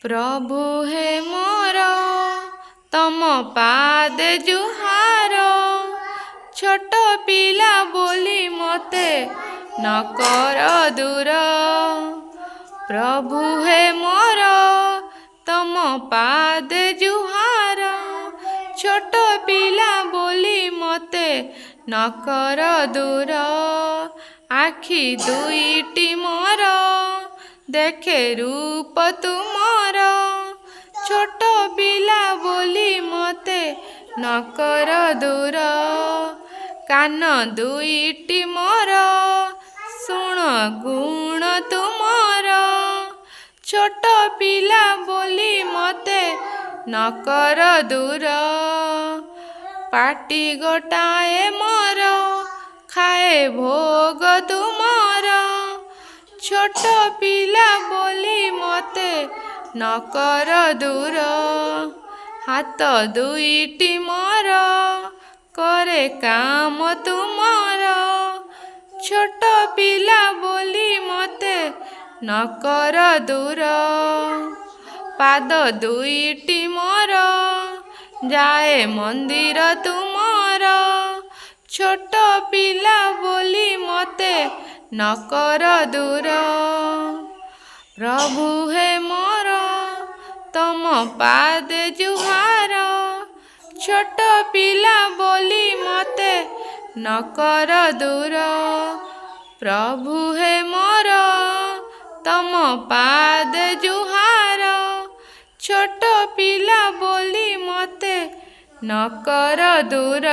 प्रभु हे मोर तम पादे जुहार, छोट पिला बोली मते न कर दूर। प्रभु हे मोर तम पादे जुहार, छोट पिला बोली मते न कर दूर। आखि दुईटी मोर देखे रूप तुमर, छोट पिला बोली मते न कर दूर। कान दुईटी मोर शुण गुण तुमर, छोट पिला बोली मते न कर दूर। पाटी गोटाए मोर खाए भोग तुमर, छोट पिला बोली मते न कर दूर। हाथ दुईटी मोर करे काम तुमर, छोट पिला बोली मते न कर दूर। पाद दुईटी मोर जाए मंदिर तुमर, छोट पिला बोली मते न कर दूर। प्रभु हे मोर तम पादे जुहार, छोट पिला बोली मते न कर दूर। प्रभु हे मोर तम पादे जुहार, छोट पिला बोली मते न कर दूर।